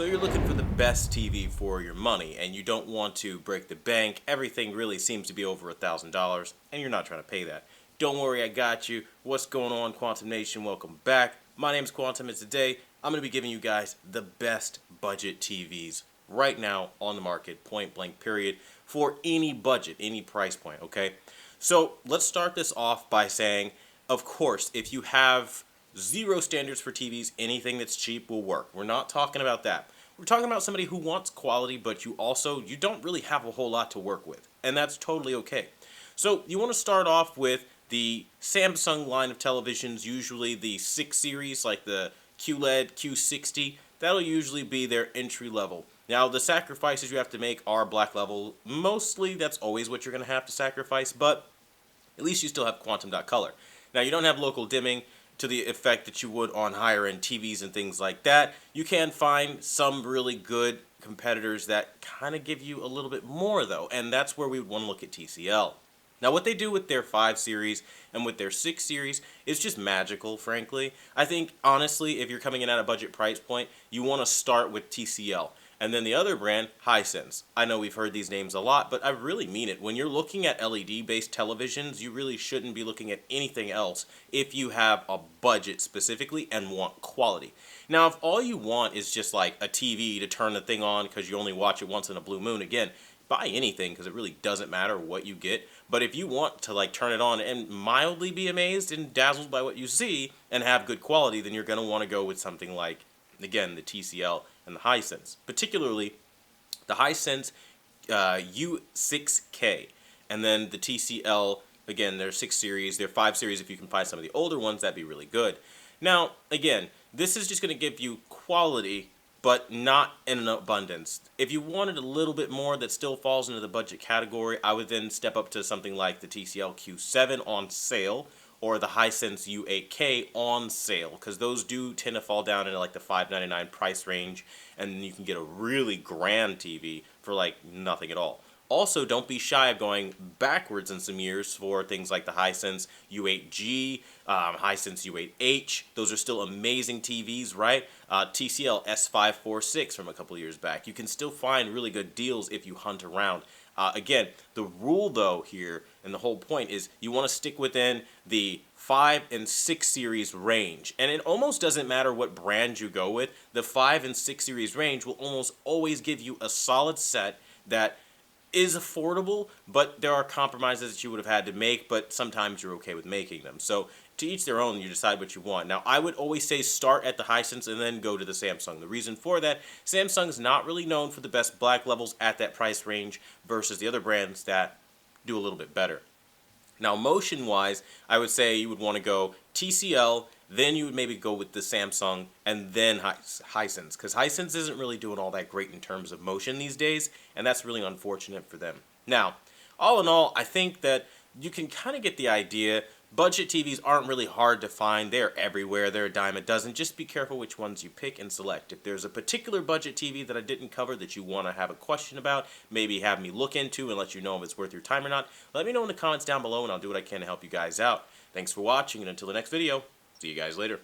So you're looking for the best TV for your money and you don't want to break the bank. Everything really seems to be over $1,000 and you're not trying to pay that. Don't worry, I got you. What's going on, Quantum Nation? Welcome back. My name's Quantum and today I'm going to be giving you guys the best budget TVs right now on the market, point blank period, for any budget, any price point, okay? So let's start this off by saying, of course, if you have zero standards for TVs, anything that's cheap will work. We're not talking about that. We're talking about somebody who wants quality, but you don't really have a whole lot to work with, and that's totally okay. So you want to start off with the Samsung line of televisions, usually the 6 series, like the QLED, Q60. That'll usually be their entry level. Now, the sacrifices you have to make are black level. Mostly, that's always what you're going to have to sacrifice, but at least you still have quantum.color. Now, you don't have local dimming to the effect that you would on higher end TVs and things like that. You can find some really good competitors that kind of give you a little bit more though, and that's where we would want to look at TCL. Now, what they do with their 5 series and with their 6 series is just magical, frankly. I think, honestly, if you're coming in at a budget price point, you want to start with TCL. And then the other brand, Hisense. I know we've heard these names a lot, but I really mean it. When you're looking at LED-based televisions, you really shouldn't be looking at anything else if you have a budget specifically and want quality. Now, if all you want is just like a TV to turn the thing on because you only watch it once in a blue moon, again, buy anything because it really doesn't matter what you get. But if you want to like turn it on and mildly be amazed and dazzled by what you see and have good quality, then you're going to want to go with something like, again, the TCL and the Hisense, particularly the Hisense U6K, and then the TCL, again, their 6 series, their 5 series, if you can find some of the older ones, that'd be really good. Now, again, this is just going to give you quality, but not in an abundance. If you wanted a little bit more that still falls into the budget category, I would then step up to something like the TCL Q7 on sale, or the Hisense U8K on sale, because those do tend to fall down into like the $599 price range, and you can get a really grand TV for like nothing at all. Also, don't be shy of going backwards in some years for things like the Hisense U8G, Hisense U8H. Those are still amazing TVs, right? TCL S546 from a couple years back. You can still find really good deals if you hunt around. Again, the rule though here, and the whole point is you want to stick within the 5 and 6 series range. And it almost doesn't matter what brand you go with. The 5 and 6 series range will almost always give you a solid set that is affordable, but there are compromises that you would have had to make, but sometimes you're okay with making them. So to each their own, you decide what you want. Now, I would always say start at the Hisense and then go to the Samsung. The reason for that, Samsung's not really known for the best black levels at that price range versus the other brands that do a little bit better. Now, motion-wise, I would say you would want to go TCL, then you would maybe go with the Samsung, and then Hisense, because Hisense isn't really doing all that great in terms of motion these days, and that's really unfortunate for them. Now, all in all, I think that you can kind of get the idea. Budget TVs aren't really hard to find. They're everywhere. They're a dime a dozen. Just be careful which ones you pick and select. If there's a particular budget TV that I didn't cover that you want to have a question about, maybe have me look into and let you know if it's worth your time or not, let me know in the comments down below and I'll do what I can to help you guys out. Thanks for watching, and until the next video, see you guys later.